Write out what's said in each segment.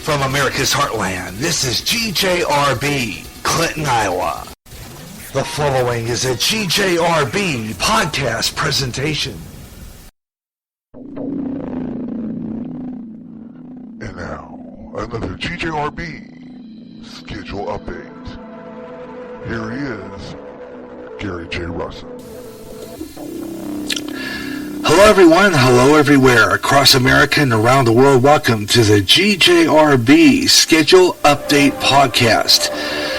From America's heartland, this is GJRB, Clinton, Iowa. The following is a GJRB podcast presentation. And now, another GJRB schedule update. Here he is, Gary J. Russell. Hello everyone, hello everywhere, across America and around the world. Welcome to the GJRB Schedule Update Podcast.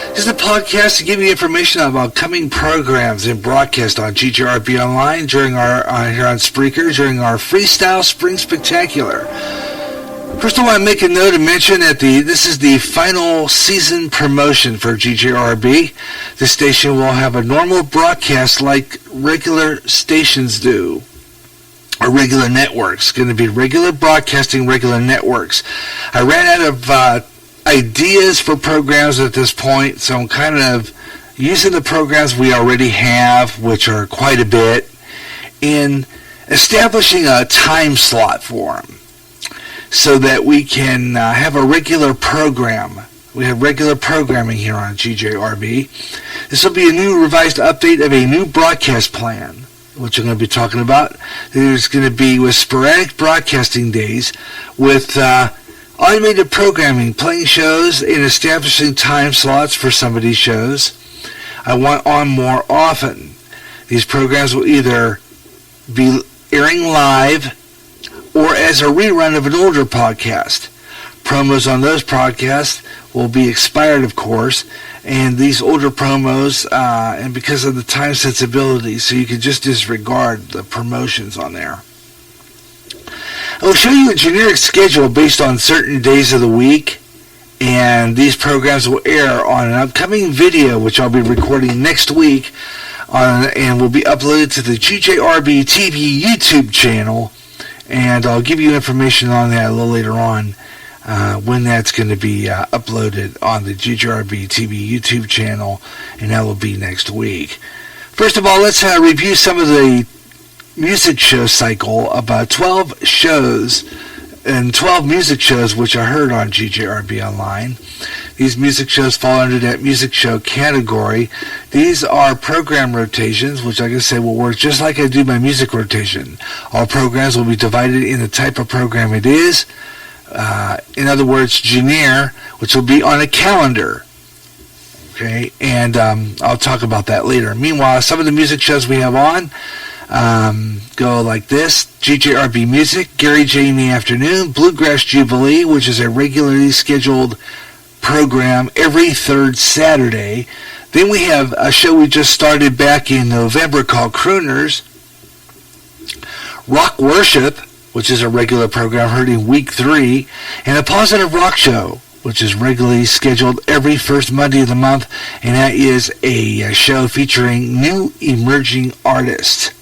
This is a podcast to give you information about upcoming programs and broadcast on GJRB Online during our here on Spreaker during our Freestyle Spring Spectacular. First, I want to make a note and mention that this is the final season promotion for GJRB. The station will have a normal broadcast like regular stations do. Or regular networks. Going to be regular broadcasting, regular networks. I ran out of ideas for programs at this point, so I'm kind of using the programs we already have, which are quite a bit, in establishing a time slot for them so that we can have a regular program. We have regular programming here on GJRB. This will be a new revised update of a new broadcast plan, which I'm going to be talking about. There's going to be with sporadic broadcasting days, with automated programming, playing shows and establishing time slots for some of these shows. I want on more often. These programs will either be airing live or as a rerun of an older podcast. Promos on those podcasts will be expired, of course, and these older promos, and because of the time sensibility, so you can just disregard the promotions on there. I will show you a generic schedule based on certain days of the week, and these programs will air on an upcoming video, which I'll be recording next week, and will be uploaded to the GJRB TV YouTube channel, and I'll give you information on that a little later on. When that's going to be uploaded on the GJRB TV YouTube channel, and that will be next week. First of all, let's review some of the music show cycle, about 12 shows and 12 music shows which are heard on GJRB Online. These music shows fall under that music show category. These are program rotations, which, like I said, will work just like I do my music rotation. All programs will be divided in the type of program it is. In other words, genre, which will be on a calendar. Okay, and I'll talk about that later. Meanwhile, some of the music shows we have on go like this: GJRB Music, Gary J in the Afternoon, Bluegrass Jubilee, which is a regularly scheduled program every third Saturday. Then we have a show we just started back in November called Crooners, Rock Worship, which is a regular program heard in week 3, and a Positive Rock Show, which is regularly scheduled every first Monday of the month, and that is a show featuring new emerging artists.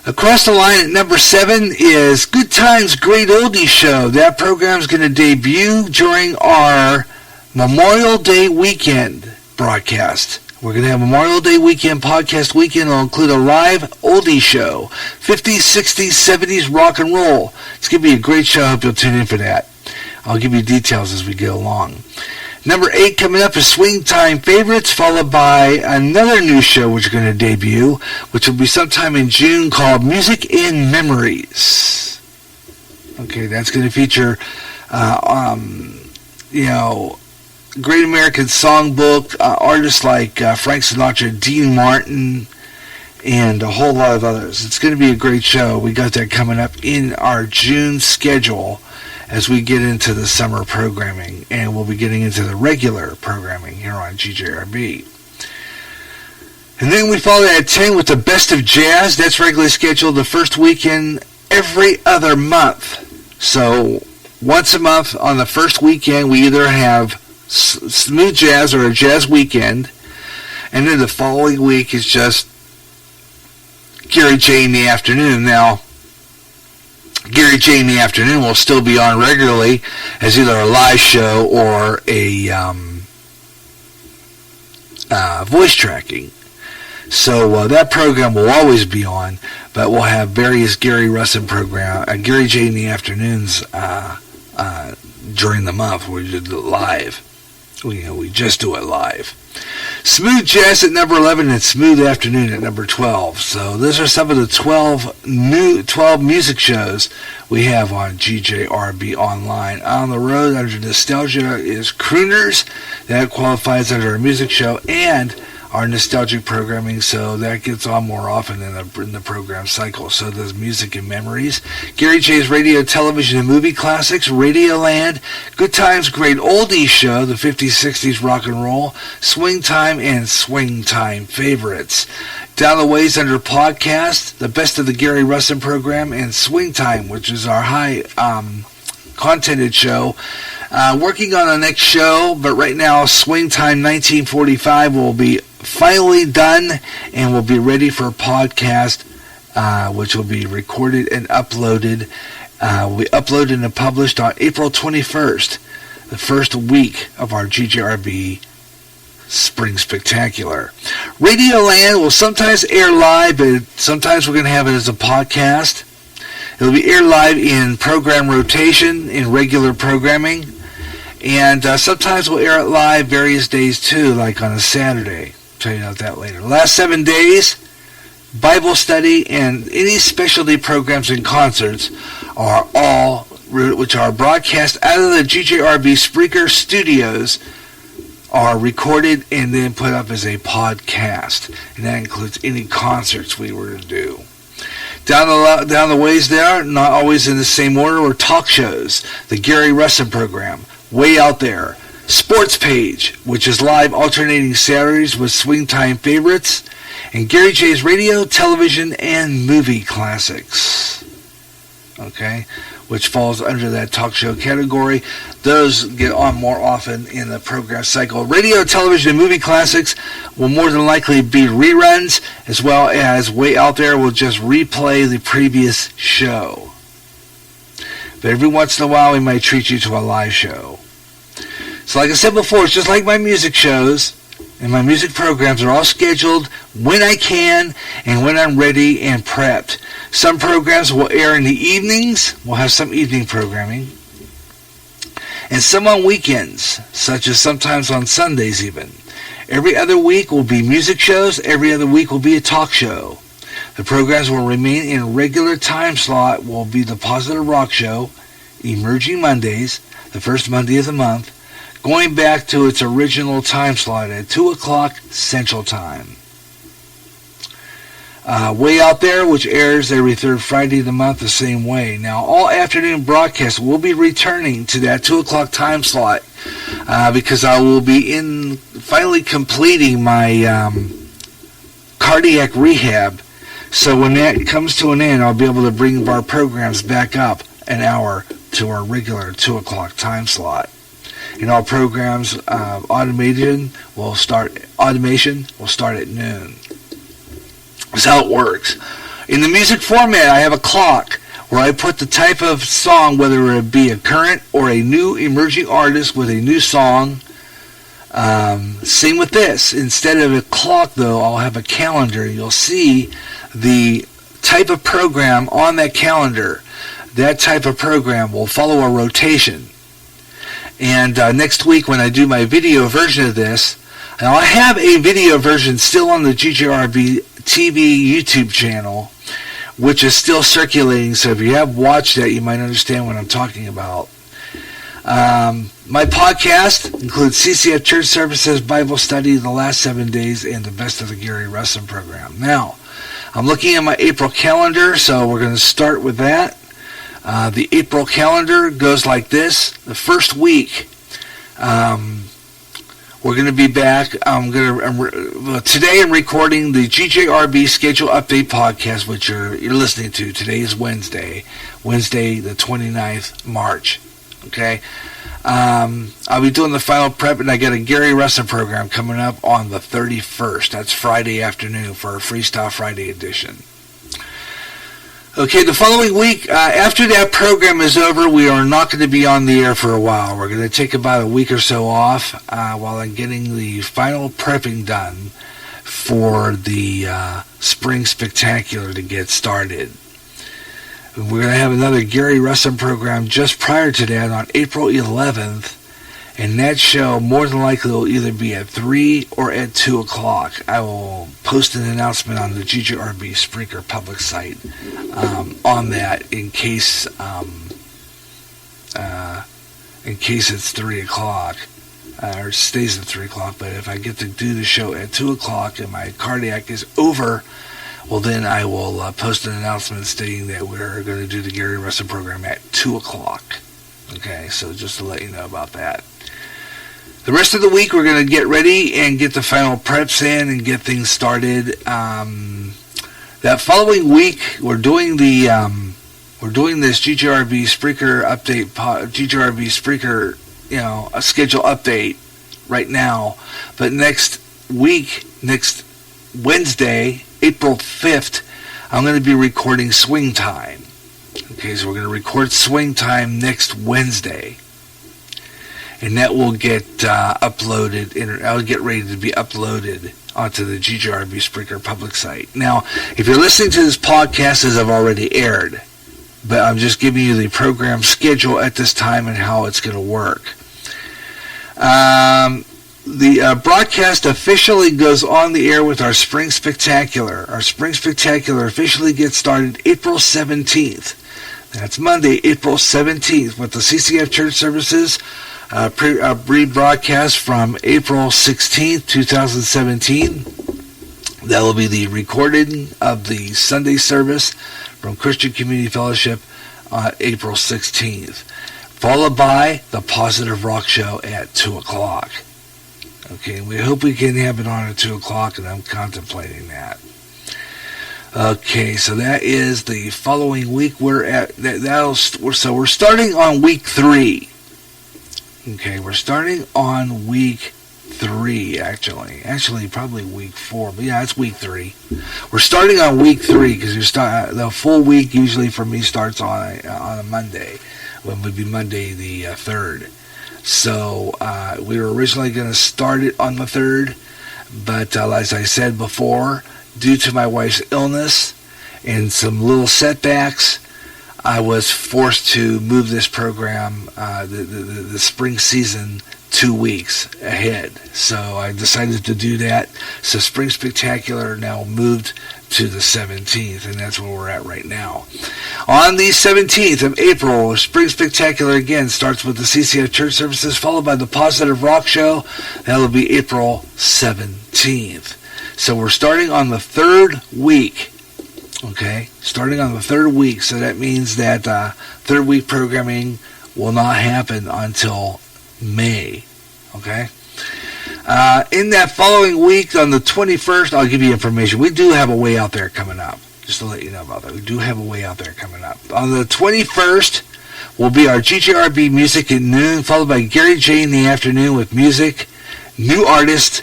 Across the line at number 7 is Good Times Great Oldies Show. That program is going to debut during our Memorial Day weekend broadcast. We're going to have Memorial Day weekend podcast weekend. It'll include a live oldie show, 50s, 60s, 70s rock and roll. It's going to be a great show. I hope you'll tune in for that. I'll give you details as we go along. Number 8 coming up is Swing Time Favorites, followed by another new show which is going to debut, which will be sometime in June, called Music and Memories. Okay, that's going to feature, Great American Songbook, artists like Frank Sinatra, Dean Martin, and a whole lot of others. It's going to be a great show. We got that coming up in our June schedule as we get into the summer programming, and we'll be getting into the regular programming here on GJRB. And then we follow at 10 with the Best of Jazz. That's regularly scheduled the first weekend every other month. So once a month on the first weekend, we either have smooth jazz or a jazz weekend, and then the following week is just Gary J in the Afternoon. Now, Gary J in the Afternoon will still be on regularly as either a live show or a voice tracking. So that program will always be on, but we'll have various Gary J in the Afternoons during the month. We did it live. We just do it live. Smooth Jazz at number 11 and Smooth Afternoon at number 12. So those are some of the 12 music shows we have on GJRB Online. On the road under Nostalgia is Crooners. That qualifies under a music show and our nostalgic programming, so that gets on more often in the program cycle. So does Music and Memories. Gary J's Radio, Television, and Movie Classics. Radioland, Good Times, Great Oldies Show, the 50s, 60s rock and roll. Swing Time and Swing Time Favorites. Down the Ways under Podcast, the Best of the Gary Russin program, and Swing Time, which is our high contented show. Working on the next show, but right now Swing Time 1945 will be finally done and will be ready for a podcast, which will be recorded and uploaded. Will be uploaded and published on April 21st, the first week of our GJRB Spring Spectacular. Radioland will sometimes air live, but sometimes we're going to have it as a podcast. It will be aired live in program rotation, in regular programming. And sometimes we'll air it live various days too, like on a Saturday. I'll tell you about that later. Last 7 days, Bible study and any specialty programs and concerts are all, which are broadcast out of the GJRB Spreaker studios, are recorded and then put up as a podcast. And that includes any concerts we were to do. Down the ways there, not always in the same order, or talk shows. The Gary Russin program. Way Out There, Sports Page, which is live alternating Saturdays with Swing Time Favorites, and Gary J's Radio, Television, and Movie Classics, okay, which falls under that talk show category. Those get on more often in the program cycle. Radio, Television, and Movie Classics will more than likely be reruns, as well as Way Out There will just replay the previous show. But every once in a while, we might treat you to a live show. So like I said before, it's just like my music shows and my music programs are all scheduled when I can and when I'm ready and prepped. Some programs will air in the evenings. We'll have some evening programming. And some on weekends, such as sometimes on Sundays even. Every other week will be music shows. Every other week will be a talk show. The programs will remain in regular time slot. Will be the Positive Rock Show, Emerging Mondays, the first Monday of the month, going back to its original time slot at 2 o'clock Central Time. Way Out There, which airs every third Friday of the month the same way. Now, all afternoon broadcasts will be returning to that 2 o'clock time slot because I will be finally completing my cardiac rehab. So when that comes to an end, I'll be able to bring our programs back up an hour to our regular 2 o'clock time slot. And all programs, automation will start at noon. That's how it works. In the music format, I have a clock where I put the type of song, whether it be a current or a new emerging artist with a new song. Same with this. Instead of a clock, though, I'll have a calendar. You'll see the type of program on that calendar. That type of program will follow a rotation. And next week when I do my video version of this, now I have a video version still on the GJRB TV YouTube channel, which is still circulating, so if you have watched that, you might understand what I'm talking about. My podcast includes CCF Church Services, Bible Study, the last 7 days, and the Best of the Gary Russin program. Now, I'm looking at my April calendar, so we're going to start with that. The April calendar goes like this. The first week, we're going to be back. Today I'm recording the GJRB Schedule Update podcast, which you're listening to. Today is Wednesday the 29th March. Okay, I'll be doing the final prep, and I got a Gary Russin program coming up on the 31st. That's Friday afternoon for a Freestyle Friday edition. Okay, the following week, after that program is over, we are not going to be on the air for a while. We're going to take about a week or so off while I'm getting the final prepping done for the Spring Spectacular to get started. We're going to have another Gary Russell program just prior to that on April 11th. And that show more than likely will either be at 3 or at 2 o'clock. I will post an announcement on the GJRB Spreaker public site on that in case it's 3 o'clock. Or stays at 3 o'clock. But if I get to do the show at 2 o'clock and my cardiac is over, well, then I will post an announcement stating that we're going to do the Gary Russell program at 2 o'clock. Okay, so just to let you know about that. The rest of the week, we're going to get ready and get the final preps in and get things started. That following week, we're doing this GJRB Spreaker update, GJRB Spreaker, a schedule update right now. But next week, next Wednesday, April 5th, I'm going to be recording Swing Time. Okay, so we're going to record Swing Time next Wednesday. And that will get uploaded, I'll get ready to be uploaded onto the GJRB Spreaker public site. Now, if you're listening to this podcast, as I've already aired, but I'm just giving you the program schedule at this time and how it's going to work. The broadcast officially goes on the air with our Spring Spectacular. Our Spring Spectacular officially gets started April 17th. That's Monday, April 17th, with the CCF Church Services rebroadcast from April 16th, 2017. That will be the recording of the Sunday service from Christian Community Fellowship on April 16th, followed by the Positive Rock Show at 2 o'clock. Okay, we hope we can have it on at 2 o'clock, and I'm contemplating that. Okay, so that is the following week. We're starting on week 3. Okay, we're starting on week 3, actually probably week 4, but yeah, it's week 3. We're starting on week 3 because the full week usually for me starts on a Monday, when would be Monday the 3rd. So we were originally going to start it on the 3rd, but as I said before, due to my wife's illness and some little setbacks, I was forced to move this program, the spring season, 2 weeks ahead. So I decided to do that. So Spring Spectacular now moved to the 17th, and that's where we're at right now. On the 17th of April, Spring Spectacular again starts with the CCF Church Services, followed by the Positive Rock Show. That will be April 17th. So we're starting on the 3rd week. Okay, starting on the 3rd week. So that means that 3rd week programming will not happen until May. Okay. In that following week, on the 21st, I'll give you information. We do have a Way Out There coming up. Just to let you know about that. We do have a Way Out There coming up. On the 21st will be our GJRB Music at noon, followed by Gary J in the afternoon with music, new artist,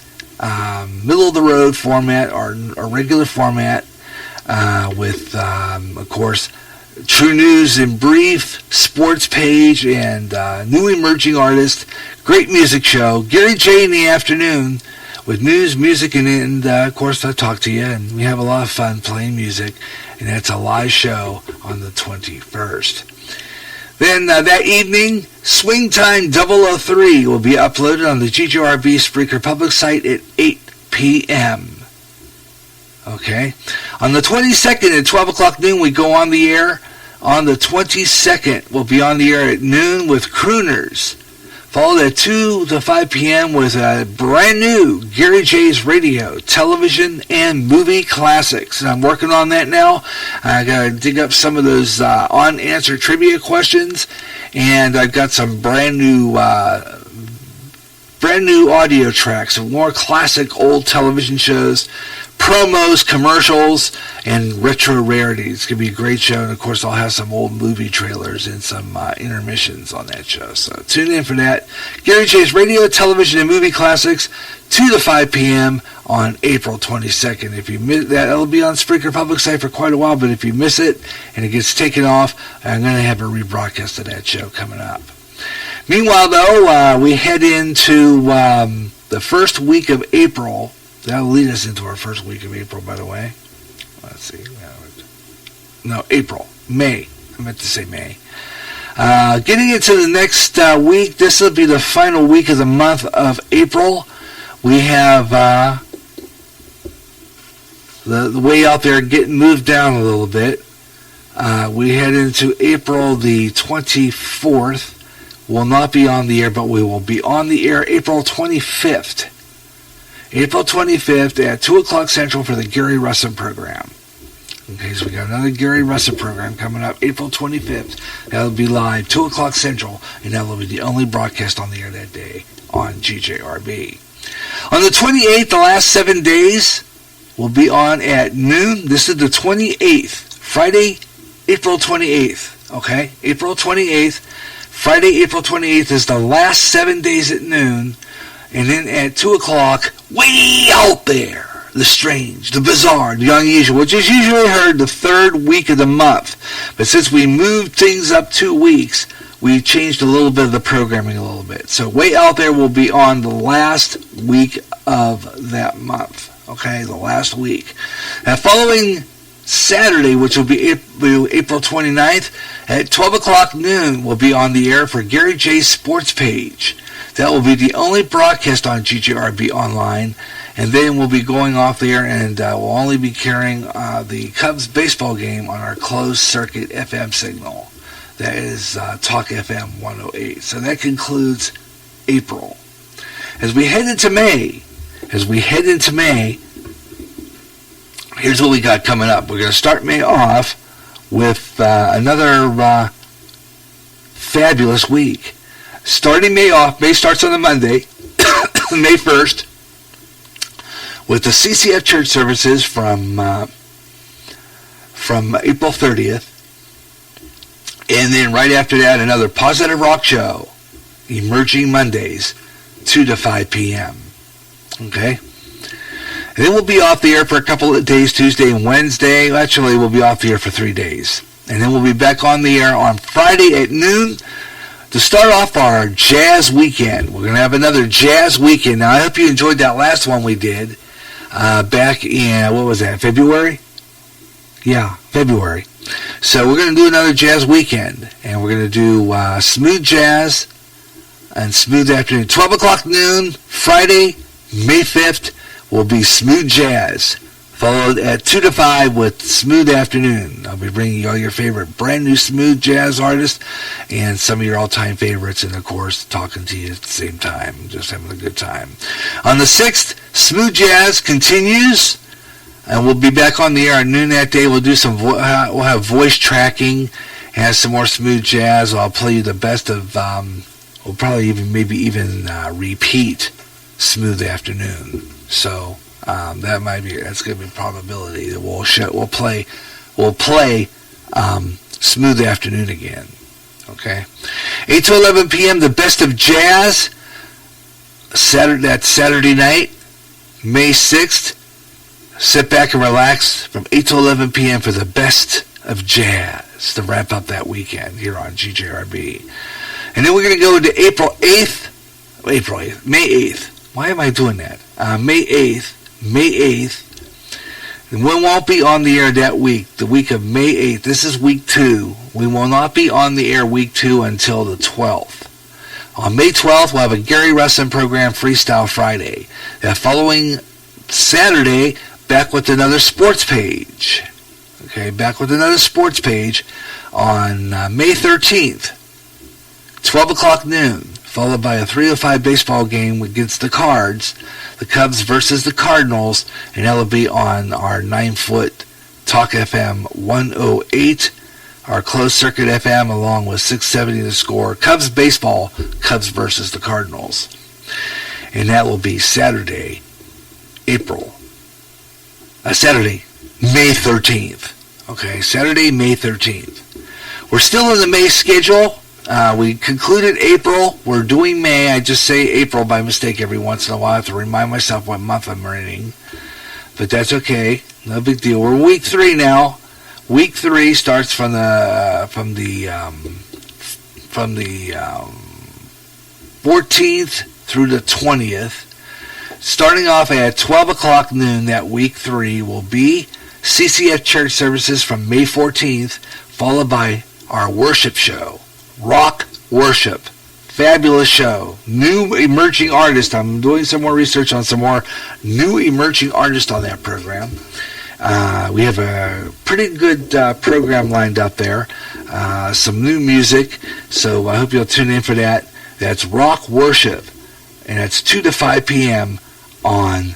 middle of the road format, our regular format, with, of course, True News in Brief, Sports Page, and new emerging artist. Great music show. Gary J in the afternoon with news, music, and of course, I talk to you, and we have a lot of fun playing music, and that's a live show on the 21st. Then that evening, Swing Time 003 will be uploaded on the GJRB Spreaker public site at 8 p.m. Okay. On the 22nd at 12 o'clock noon, we go on the air. On the 22nd, we'll be on the air at noon with Crooners. Followed at 2 to 5 p.m. with a brand new Gary J's Radio, television, and movie classics. And I'm working on that now. I got to dig up some of those unanswered trivia questions. And I've got some brand new audio tracks of more classic old television shows, promos, commercials, and retro rarities. It's going to be a great show, and of course I'll have some old movie trailers and some intermissions on that show, so tune in for that. Gary J's Radio, Television, and Movie Classics, 2 to 5 p.m. on April 22nd. If you miss that, it'll be on Spreaker Public Site for quite a while, but if you miss it and it gets taken off, I'm going to have a rebroadcast of that show coming up. Meanwhile, though, we head into the first week of April. That'll lead us into our first week of April, by the way. Let's see. No, April. May. I meant to say May. Getting into the next week, this will be the final week of the month of April. We have the way out there getting moved down a little bit. We head into April the 24th. We'll not be on the air, but we will be on the air April 25th. April 25th at 2 o'clock Central for the Gary Russin program. Okay, so we got another Gary Russin program coming up April 25th. That'll be live, 2 o'clock Central, and that will be the only broadcast on the air that day on GJRB. On the 28th, the last 7 days, will be on at noon. This is the 28th, Friday, April 28th. Okay, April 28th. Friday, April 28th is the last 7 days at noon. And then at 2 o'clock, way out there, the strange, the bizarre, the unusual, which is usually heard the third week of the month. But since we moved things up 2 weeks, we changed a little bit of the programming a little bit. So way out there will be on the last week of that month. Okay, the last week. Now following Saturday, which will be April 29th, at 12 o'clock noon, we'll be on the air for Gary J's Sports Page. That will be the only broadcast on GJRB Online, and then we'll be going off the air, and we'll only be carrying the Cubs baseball game on our closed circuit FM signal. That is Talk FM 108. So that concludes April. As we head into May, here's what we got coming up. We're going to start May off with another fabulous week. Starting May off, May starts on a Monday, May 1st, with the CCF church services from April 30th. And then right after that, another Positive Rock Show, emerging Mondays, 2 to 5 p.m. Okay? And then we'll be off the air for a couple of days, Tuesday and Wednesday. Actually, we'll be off the air for 3 days. And then we'll be back on the air on Friday at noon to start off our jazz weekend. We're going to have another jazz weekend. Now, I hope you enjoyed that last one we did back in, what was that, February? Yeah, February. So we're going to do another jazz weekend. And we're going to do smooth jazz and smooth afternoon. 12 o'clock noon, Friday, May 5th, will be smooth jazz, followed at 2 to 5 with smooth afternoon. I'll be bringing you all your favorite brand new smooth jazz artists and some of your all-time favorites, and of course talking to you at the same time, just having a good time. On the 6th, smooth jazz continues, and we'll be back on the air at noon that day. We'll do some we'll have voice tracking, and some more smooth jazz. I'll play you the best of we'll probably even repeat smooth afternoon. So that's going to be a probability that we'll play smooth afternoon again. Okay, 8 to 11 p.m. the best of jazz. That's Saturday night, May 6th. Sit back and relax from 8 to 11 p.m. for the best of jazz to wrap up that weekend here on GJRB. And then we're going to go into May 8th. Why am I doing that? May 8th. And we won't be on the air that week, the week of May 8th. This is week 2. We will not be on the air week 2 until the 12th. On May 12th, we'll have a Gary Russin program, Freestyle Friday. That following Saturday, back with another sports page. Okay, back with another sports page on May 13th, 12 o'clock noon, followed by a 3:05 baseball game against the Cards, the Cubs versus the Cardinals, and that'll be on our 9-foot Talk FM 108, our closed circuit FM, along with 670 The Score, Cubs baseball, Cubs versus the Cardinals. And that will be Saturday, May 13th. Okay, Saturday, May 13th. We're still in the May schedule. We concluded April. We're doing May. I just say April by mistake every once in a while. I have to remind myself what month I'm in. But that's okay. No big deal. We're week 3 now. Week 3 starts from the 14th through the 20th. Starting off at 12 o'clock noon, that week 3 will be CCF church services from May 14th, followed by our worship show, Rock Worship. Fabulous show. New emerging artist. I'm doing some more research on some more new emerging artists on that program. We have a pretty good program lined up there. Some new music. So I hope you'll tune in for that. That's Rock Worship. And it's 2 to 5 p.m. on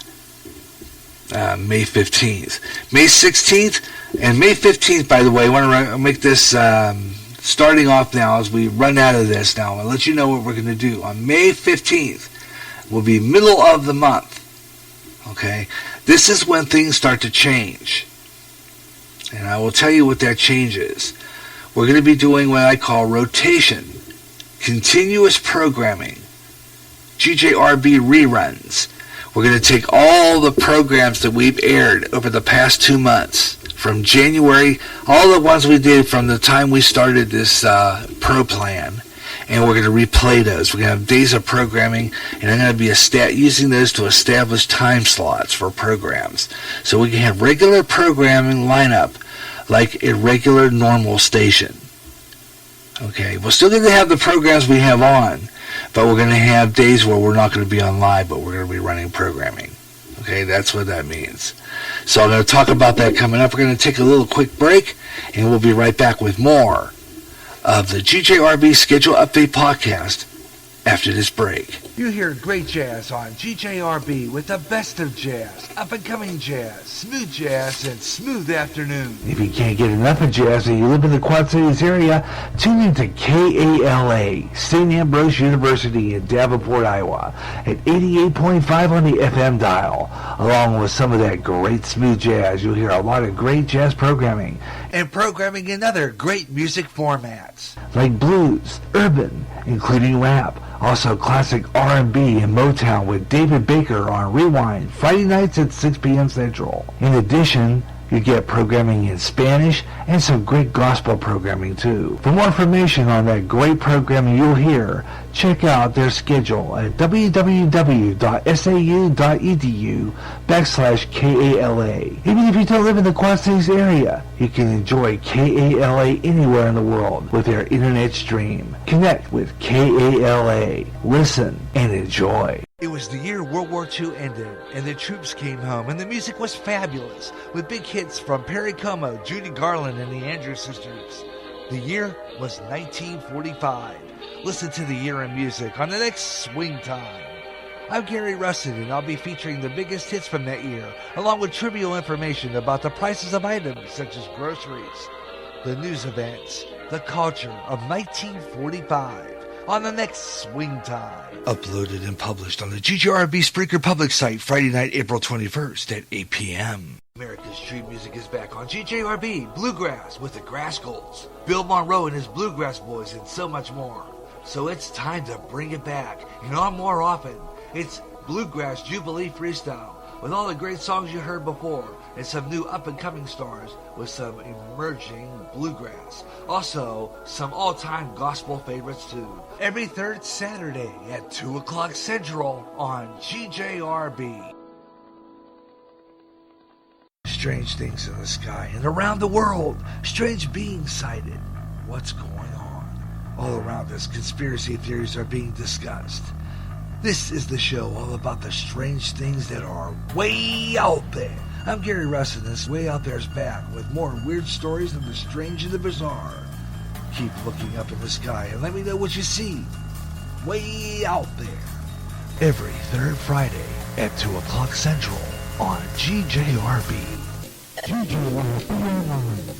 May 15th. May 16th and May 15th, by the way, I want to make this starting off now as we run out of this now. I'll let you know what we're going to do. On May 15th will be middle of the month. Okay? This is when things start to change. And I will tell you what that change is. We're going to be doing what I call rotation. Continuous programming. GJRB reruns. We're going to take all the programs that we've aired over the past 2 months, from January, all the ones we did from the time we started this pro plan, and we're going to replay those. We're going to have days of programming, and I'm going to be using those to establish time slots for programs. So we can have regular programming lineup like a regular normal station. Okay, we're still going to have the programs we have on, but we're going to have days where we're not going to be on live, but we're going to be running programming. Okay, that's what that means. So I'm going to talk about that coming up. We're going to take a little quick break, and we'll be right back with more of the GJRB Schedule Update Podcast after this break. You hear great jazz on GJRB with the best of jazz, up-and-coming jazz, smooth jazz, and smooth afternoon. If you can't get enough of jazz and you live in the Quad Cities area, tune in to KALA, St. Ambrose University in Davenport, Iowa, at 88.5 on the FM dial. Along with some of that great smooth jazz, you'll hear a lot of great jazz programming. And programming in other great music formats. Like blues, urban, including rap. Also classic R&B and Motown with David Baker on Rewind, Friday nights at 6 p.m. Central. In addition, you get programming in Spanish and some great gospel programming too. For more information on that great programming you'll hear, check out their schedule at www.sau.edu/KALA. Even if you don't live in the Quad Cities area, you can enjoy KALA anywhere in the world with their internet stream. Connect with KALA. Listen and enjoy. It was the year World War II ended, and the troops came home, and the music was fabulous, with big hits from Perry Como, Judy Garland, and the Andrews Sisters. The year was 1945. Listen to the year in music on the next Swing Time. I'm Gary Russin, and I'll be featuring the biggest hits from that year, along with trivial information about the prices of items such as groceries, the news events, the culture of 1945. On the next Swing Time. Uploaded and published on the GJRB Spreaker Public site Friday night, April 21st at 8 p.m. America's Street Music is back on GJRB Bluegrass with the Grassgolds, Bill Monroe and his Bluegrass Boys, and so much more. So it's time to bring it back, and on more often. It's Bluegrass Jubilee Freestyle, with all the great songs you heard before, and some new up-and-coming stars with some emerging bluegrass. Also, some all-time gospel favorites too. Every third Saturday at 2 o'clock Central on GJRB. Strange things in the sky and around the world. Strange beings sighted. What's going on? All around us, conspiracy theories are being discussed. This is the show all about the strange things that are way out there. I'm Gary Russ, and this Way Out There's back with more weird stories of the strange and the bizarre. Keep looking up in the sky and let me know what you see. Way out there. Every third Friday at 2 o'clock Central on GJRB. GJRB.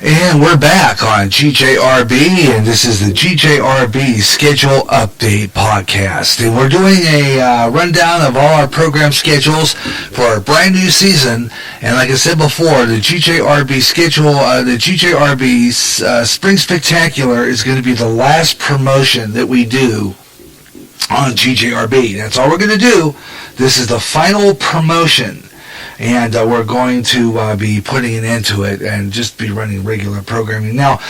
And we're back on GJRB, and this is the GJRB Schedule Update Podcast. And we're doing a rundown of all our program schedules for a brand new season. And like I said before, the GJRB schedule, the GJRB Spring Spectacular is going to be the last promotion that we do on GJRB. That's all we're going to do. This is the final promotion. and we're going to be putting an end to it and just be running regular programming. Now,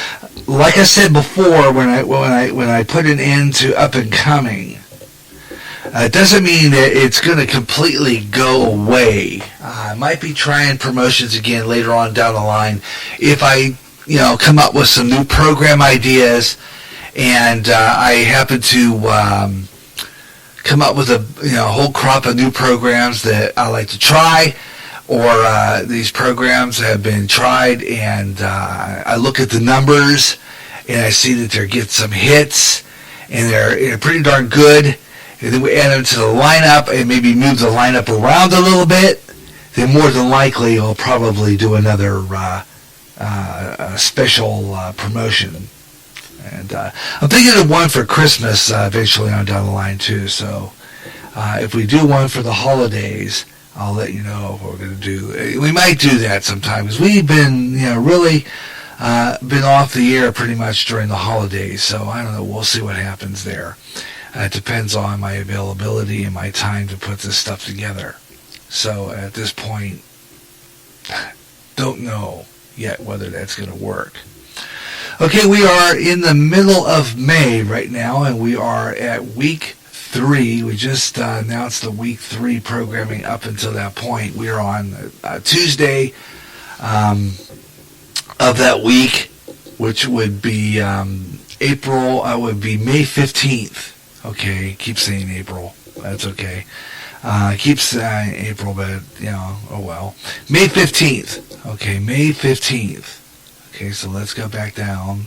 like I said before, when I put an end to Up and Coming, it doesn't mean that it's going to completely go away. I might be trying promotions again later on down the line if I, come up with some new program ideas, and I happen to come up with a whole crop of new programs that I like to try, or these programs have been tried, and I look at the numbers and I see that they're getting some hits and they're pretty darn good, and then we add them to the lineup and maybe move the lineup around a little bit, then more than likely I'll probably do another special promotion. And I'm thinking of one for Christmas eventually on down the line too. So if we do one for the holidays, I'll let you know what we're going to do. We might do that sometime because we've been, really been off the air pretty much during the holidays. So I don't know. We'll see what happens there. It depends on my availability and my time to put this stuff together. So at this point, don't know yet whether that's going to work. Okay, we are in the middle of May right now, and we are at week 3. We just announced the week 3 programming up until that point. We are on Tuesday of that week, which would be April, would be May 15th. Okay, keep saying April. That's okay. Keep saying April, but, oh well. May 15th. Okay, May 15th. Okay, so let's go back down.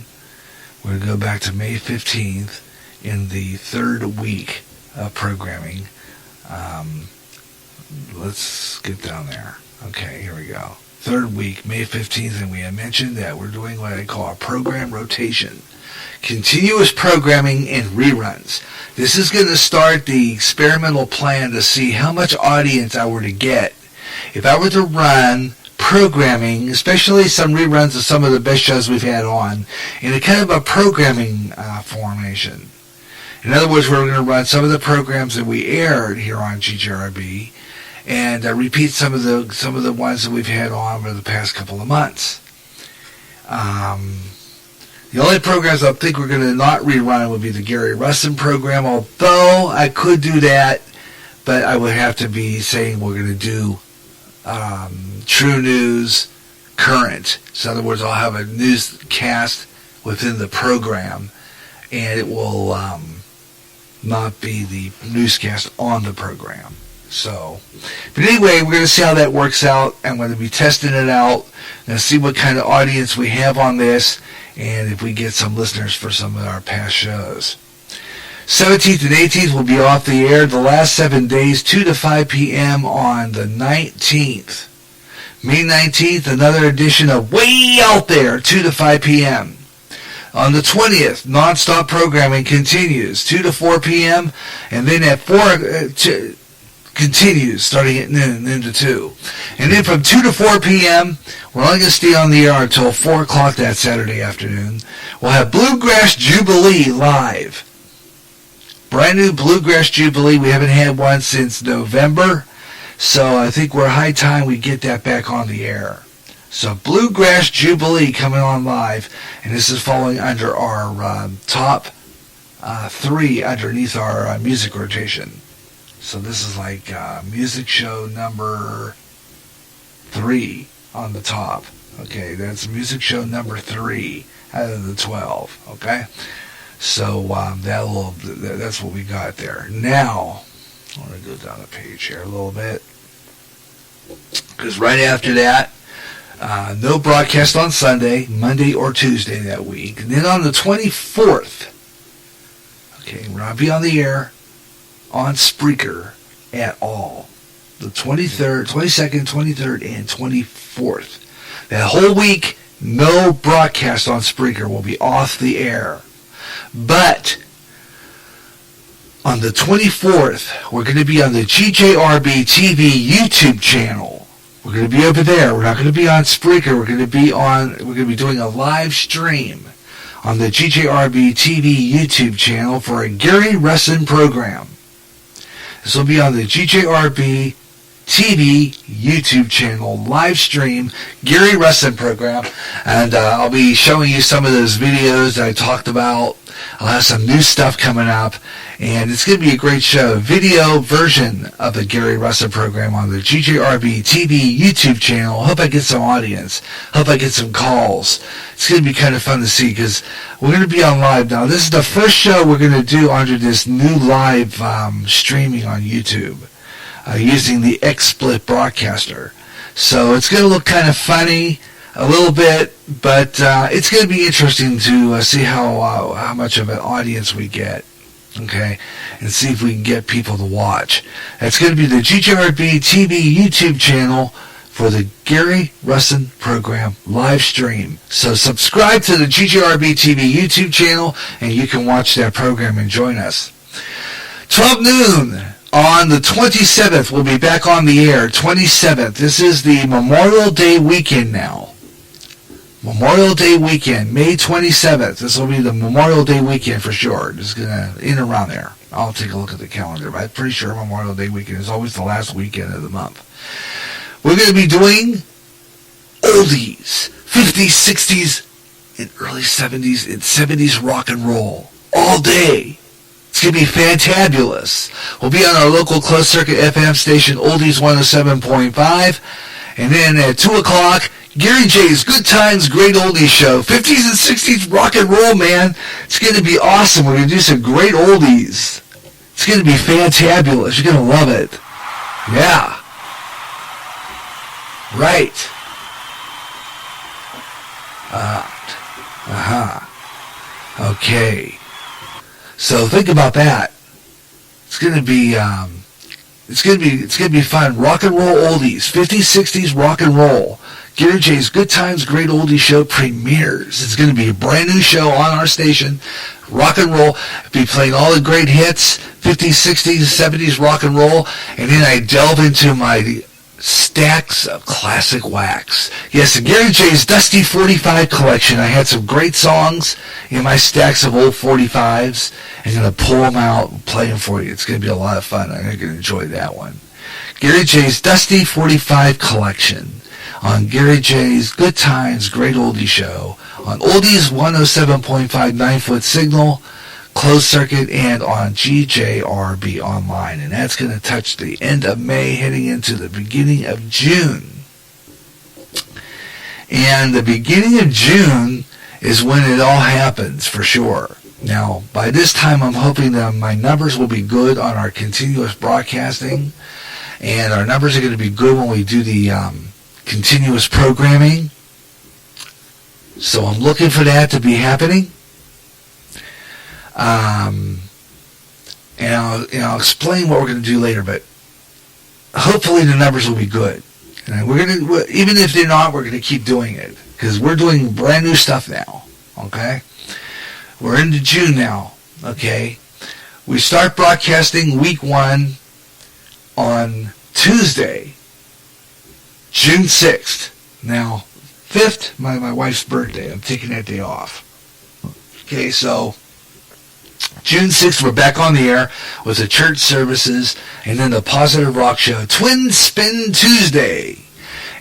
We're going to go back to May 15th in the 3rd week of programming. Let's get down there. Okay, here we go. 3rd week, May 15th, and we had mentioned that we're doing what I call a program rotation. Continuous programming and reruns. This is going to start the experimental plan to see how much audience I were to get if I were to run programming, especially some reruns of some of the best shows we've had on, in a kind of a programming formation. In other words, we're going to run some of the programs that we aired here on GJRB and repeat some of the ones that we've had on over the past couple of months. The only programs I think we're going to not rerun would be the Gary Russin program, although I could do that, but I would have to be saying we're going to do True News Current. So in other words, I'll have a newscast within the program, and it will not be the newscast on the program. So, but anyway, we're going to see how that works out. I'm going to be testing it out and see what kind of audience we have on this, and if we get some listeners for some of our past shows. 17th and 18th will be off the air the last 7 days, 2 to 5 p.m. on the 19th. May 19th, another edition of Way Out There, 2 to 5 p.m. On the 20th, nonstop programming continues, 2 to 4 p.m., and then at 4... continues starting at noon to 2. And then from 2 to 4 p.m., we're only going to stay on the air until 4 o'clock that Saturday afternoon. We'll have Bluegrass Jubilee live. Brand new Bluegrass Jubilee. We haven't had one since November, so I think we're high time we get that back on the air. So Bluegrass Jubilee coming on live, and this is falling under our top 3 underneath our music rotation. So this is like music show number 3 on the top. Okay, that's music show number 3 out of the 12. Okay, so that's what we got there. Now, I'm going to go down the page here a little bit, because right after that, no broadcast on Sunday, Monday, or Tuesday that week. And then on the 24th, okay, we're not be on the air on Spreaker at all. The 23rd, 22nd, 23rd, and 24th. That whole week, no broadcast on Spreaker, will be off the air. But on the 24th, we're going to be on the GJRB TV YouTube channel. We're going to be over there. We're not going to be on Spreaker. We're going to be doing a live stream on the GJRB TV YouTube channel for a Gary Russin program. This will be on the GJRB TV YouTube channel live stream Gary Wrestling program, and I'll be showing you some of those videos that I talked about. I'll have some new stuff coming up, and it's going to be a great show. Video version of the Gary Wrestling program on the GJRB TV YouTube channel. Hope I get some audience. Hope I get some calls. It's going to be kind of fun to see because we're going to be on live now. This is the first show we're going to do under this new live streaming on YouTube. Using the XSplit broadcaster. So it's going to look kind of funny a little bit, but it's going to be interesting to see how much of an audience we get, okay, and see if we can get people to watch. That's going to be the GJRB TV YouTube channel for the Gary Wrestling program live stream. So subscribe to the GJRB TV YouTube channel, and you can watch that program and join us. 12 noon. On the 27th, we'll be back on the air. 27th. This is the Memorial Day weekend now. Memorial Day weekend, May 27th. This will be the Memorial Day weekend for sure. Just gonna in and around there. I'll take a look at the calendar, but I'm pretty sure Memorial Day weekend is always the last weekend of the month. We're gonna be doing oldies, 50s, 60s, and early 70s and 70s rock and roll all day. It's going to be fantabulous. We'll be on our local closed circuit FM station, Oldies 107.5. And then at 2 o'clock, Gary J's Good Times, Great Oldies Show. 50s and 60s rock and roll, man. It's going to be awesome. We're going to do some great oldies. It's going to be fantabulous. You're going to love it. Yeah. Right. Okay. So think about that. It's gonna be fun. Rock and roll oldies, 50s, 60s rock and roll. Gary J's Good Times, Great Oldies Show premieres. It's gonna be a brand new show on our station. Rock and roll. Be playing all the great hits, 50s, 60s, 70s rock and roll, and then I delve into my stacks of classic wax. Yes, the Gary J's Dusty 45 collection. I had some great songs in my stacks of old 45s. I'm going to pull them out and play them for you. It's going to be a lot of fun. I think you're going to enjoy that one. Gary J's Dusty 45 collection on Gary J's Good Times, Great Oldie Show on Oldies 107.5 9-foot signal, closed circuit, and on GJRB online. And that's going to touch the end of May, heading into the beginning of June. And the beginning of June is when it all happens, for sure. Now, by this time, I'm hoping that my numbers will be good on our continuous broadcasting, and our numbers are going to be good when we do the continuous programming. So I'm looking for that to be happening. And I'll explain what we're going to do later, but hopefully the numbers will be good. And even if they're not, we're going to keep doing it because we're doing brand new stuff now. Okay, we're into June now. Okay, we start broadcasting week 1 on Tuesday, June 6th. Now, 5th, my wife's birthday. I'm taking that day off. Okay, so June 6th, we're back on the air with the church services and then the Positive Rock Show, Twin Spin Tuesday.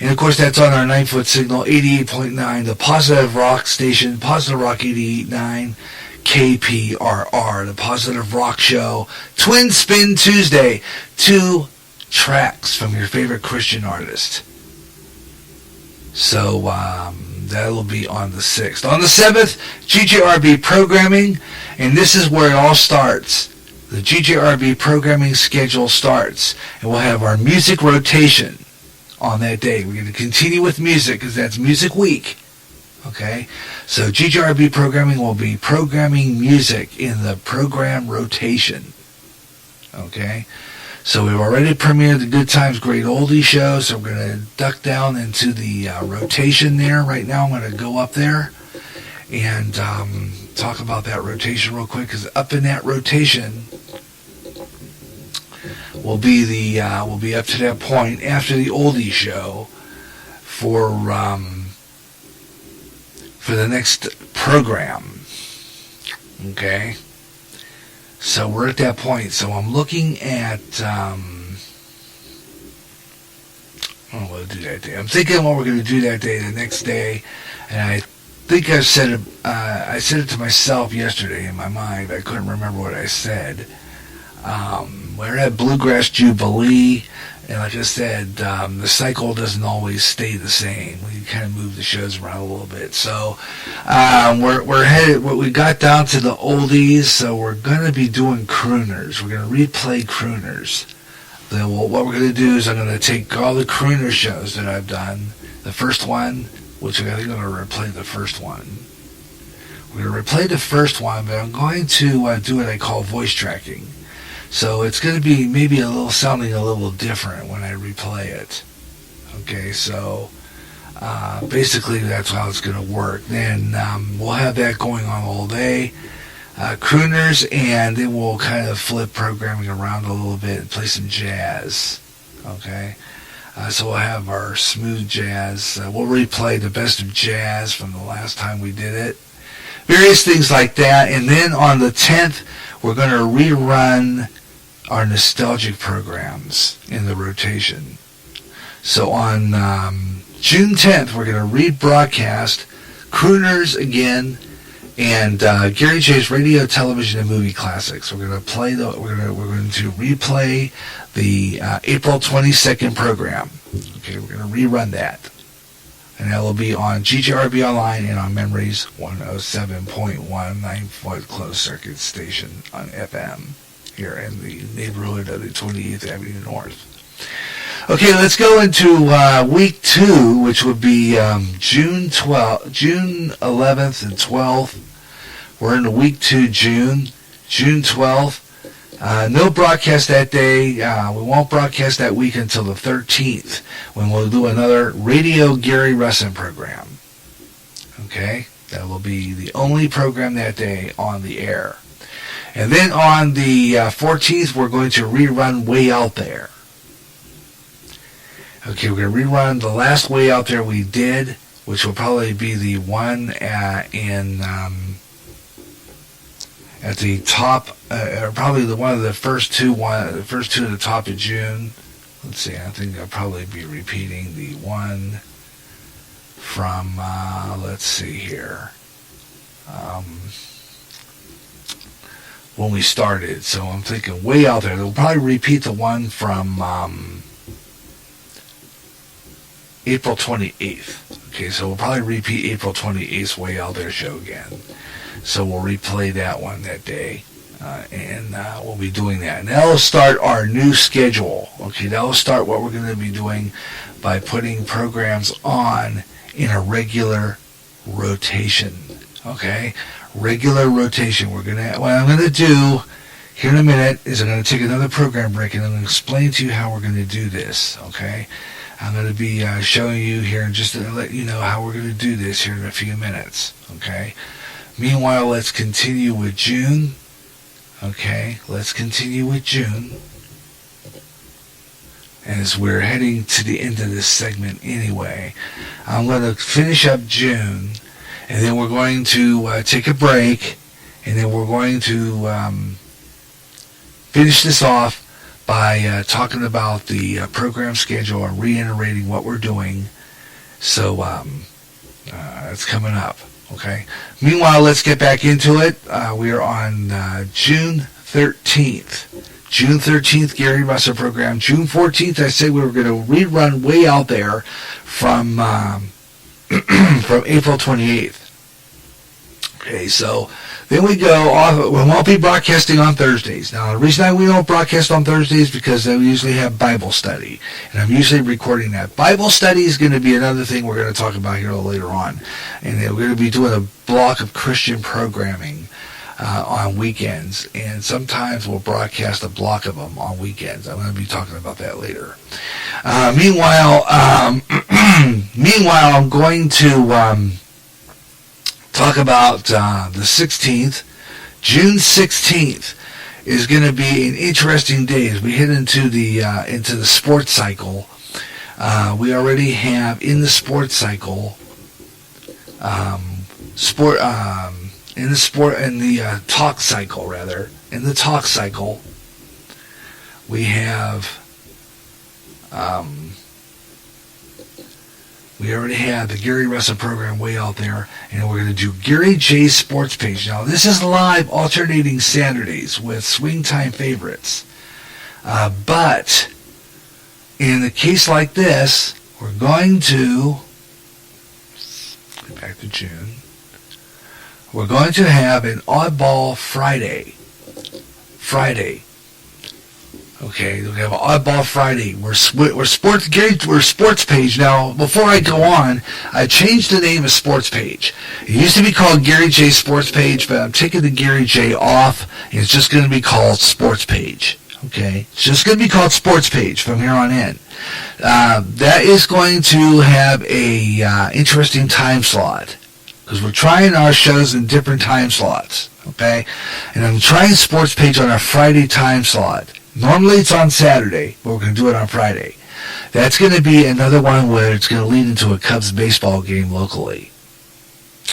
And, of course, that's on our 9-foot signal, 88.9, the Positive Rock station, Positive Rock 88.9, KPRR, the Positive Rock Show, Twin Spin Tuesday, 2 tracks from your favorite Christian artist. So, that'll be on the 6th. On the 7th, GJRB programming, and this is where it all starts. The GJRB programming schedule starts, and we'll have our music rotation on that day. We're going to continue with music because that's Music Week. Okay? So GJRB programming will be programming music in the program rotation. Okay? So we've already premiered the Good Times, Great Oldie Show, so we're going to duck down into the rotation there. Right now I'm going to go up there and talk about that rotation real quick, because up in that rotation will be up to that point after the Oldie Show for the next program. Okay? So we're at that point. So I'm looking at to do that day. I'm thinking what we're going to do that day, the next day, and I think I said it to myself yesterday in my mind. I couldn't remember what I said. We're at Bluegrass Jubilee, and like I said, the cycle doesn't always stay the same. We kind of move the shows around a little bit. So we're headed. We got down to the oldies, so we're going to be doing crooners. We're going to replay crooners. Then what we're going to do is I'm going to take all the crooner shows that I've done. The first one, which I think I'm going to replay the first one. We're going to replay the first one, but I'm going to do what I call voice tracking. So it's going to be maybe sounding a little different when I replay it. Okay, so basically that's how it's going to work. Then we'll have that going on all day. Crooners, and then we'll kind of flip programming around a little bit and play some jazz. Okay, so we'll have our smooth jazz. We'll replay the best of jazz from the last time we did it. Various things like that. And then on the 10th, we're going to rerun our nostalgic programs in the rotation. So on June 10th, we're going to rebroadcast Crooners again and Gary J's Radio, Television, and Movie Classics. We're going to play we're going to replay the April 22nd program. Okay, we're going to rerun that. And that will be on GJRB Online and on Memories 107.1 9-foot closed circuit station on FM here in the neighborhood of the 28th Avenue North. Okay, let's go into week 2, which would be June 11th and 12th. We're in week 2, June 12th. No broadcast that day. We won't broadcast that week until the 13th, when we'll do another Radio Gary Russin program. Okay? That will be the only program that day on the air. And then on the 14th, we're going to rerun Way Out There. Okay, we're going to rerun the last Way Out There we did, which will probably be the one at the top, probably one of the first two at the top of June. Let's see, I think I'll probably be repeating the one from, let's see here, when we started. So I'm thinking Way Out There. They'll probably repeat the one from April 28th. Okay, so we'll probably repeat April 28th's Way Out There show again. So we'll replay that one that day, and we'll be doing that. And that'll start our new schedule. Okay, that'll start what we're going to be doing by putting programs on in a regular rotation. Okay, regular rotation. What I'm going to do here in a minute is I'm going to take another program break, and I'm going to explain to you how we're going to do this. Okay, I'm going to be showing you here, and just to let you know how we're going to do this here in a few minutes. Okay. Meanwhile, let's continue with June. Okay, let's continue with June. And as we're heading to the end of this segment anyway, I'm going to finish up June, and then we're going to take a break, and then we're going to finish this off by talking about the program schedule and reiterating what we're doing. So it's coming up. Okay. Meanwhile, let's get back into it. We are on June 13th. June 13th, Gary Russell program. June 14th, I said we were going to rerun Way Out There from from April 28th. Okay, so then we go off. We won't be broadcasting on Thursdays. Now, the reason we don't broadcast on Thursdays is because we usually have Bible study, and I'm usually recording that. Bible study is going to be another thing we're going to talk about here a little later on, and we're going to be doing a block of Christian programming on weekends, and sometimes we'll broadcast a block of them on weekends. I'm going to be talking about that later. Meanwhile, I'm going to talk about the 16th. June 16th is going to be an interesting day as we head into the sports cycle. We already have in the sports cycle, talk cycle rather. In the talk cycle, we have We already had the Gary Russell program way out there, and we're going to do Gary J's Sports Page. Now, this is live alternating Saturdays with swing time favorites. But in a case like this, we're going to, back to June, we're going to have an oddball Friday. Okay, we have an oddball Friday. We're Sports Page. Now, before I go on, I changed the name of Sports Page. It used to be called Gary J Sports Page, but I'm taking the Gary J off, and it's just going to be called Sports Page. Okay, it's just going to be called Sports Page from here on in. That is going to have a interesting time slot, because we're trying our shows in different time slots. Okay, and I'm trying Sports Page on a Friday time slot. Normally it's on Saturday, but we're going to do it on Friday. That's going to be another one where it's going to lead into a Cubs baseball game locally.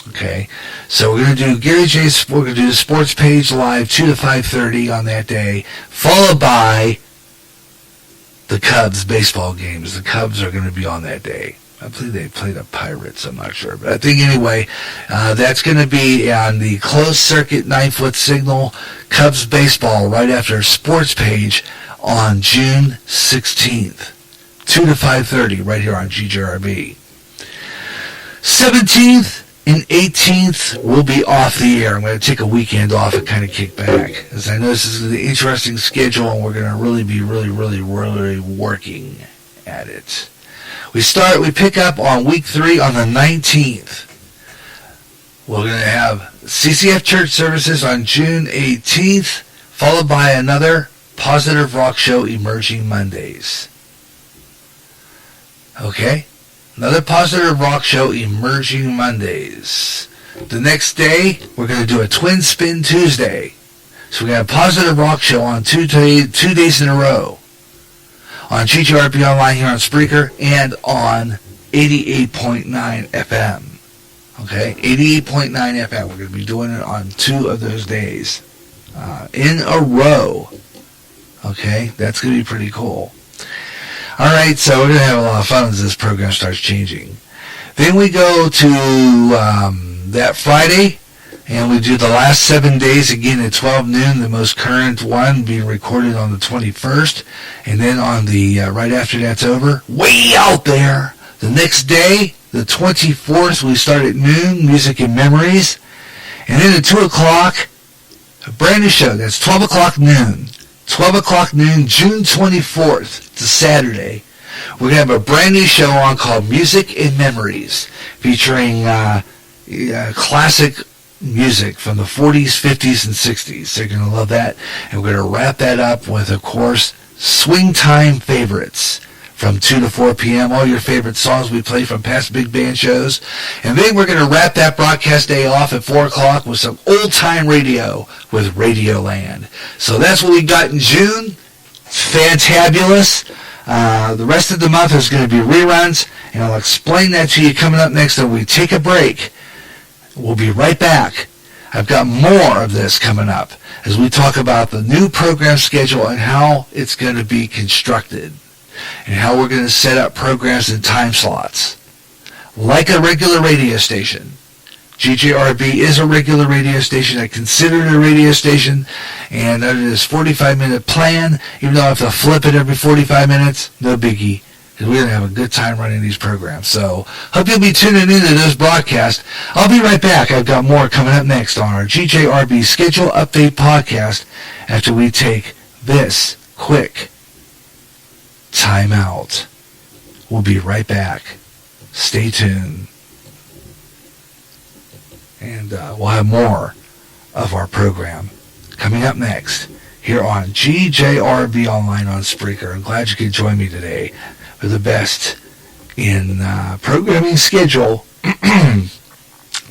Okay, so we're going to do Gary J's. We're going to do the Sports Page live 2 to 5:30 on that day, followed by the Cubs baseball games. The Cubs are going to be on that day. I believe they play the Pirates. I'm not sure, but I think anyway, that's going to be on the closed circuit 9-foot signal Cubs baseball right after Sports Page on June 16th, 2 to 5:30 right here on GJRB. 17th and 18th will be off the air. I'm going to take a weekend off and kind of kick back, as I know this is an interesting schedule, and we're going to really be really working at it. We pick up on week 3 on the 19th. We're going to have CCF church services on June 18th, followed by another Positive Rock Show Emerging Mondays. Okay? Another Positive Rock Show Emerging Mondays. The next day, we're going to do a Twin Spin Tuesday. So we got a Positive Rock Show on 2 days in a row. On GGRB Online here on Spreaker and on 88.9 FM. Okay, 88.9 FM. We're going to be doing it on 2 of those days in a row. Okay, that's going to be pretty cool. All right, so we're going to have a lot of fun as this program starts changing. Then we go to that Friday, and we do the last 7 days again at 12 noon, the most current one being recorded on the 21st. And then on the, right after that's over, way out there, the next day, the 24th, we start at noon, Music and Memories. And then at 2 o'clock, a brand new show. That's 12 o'clock noon. 12 o'clock noon, June 24th. It's a Saturday. We're going to have a brand new show on called Music and Memories, featuring classic music from the 40s, 50s, and 60s. So you're going to love that. And we're going to wrap that up with, of course, swing time favorites from 2 to 4 p.m. All your favorite songs we play from past big band shows. And then we're going to wrap that broadcast day off at 4 o'clock with some old-time radio with Radioland. So that's what we got in June. It's fantabulous. The rest of the month is going to be reruns, and I'll explain that to you coming up next. So we take a break. We'll be right back. I've got more of this coming up as we talk about the new program schedule and how it's going to be constructed and how we're going to set up programs and time slots. Like a regular radio station. GJRB is a regular radio station. I consider it a radio station. And under this 45-minute plan, even though I have to flip it every 45 minutes, no biggie. Because we're going to have a good time running these programs. So, hope you'll be tuning into those broadcasts. I'll be right back. I've got more coming up next on our GJRB Schedule Update podcast after we take this quick time out. We'll be right back. Stay tuned. And we'll have more of our program coming up next here on GJRB Online on Spreaker. I'm glad you could join me today for the best in programming schedule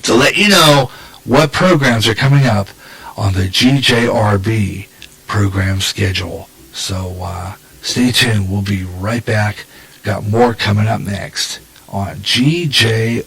to let you know what programs are coming up on the GJRB program schedule. So stay tuned. We'll be right back. Got more coming up next on GJRB.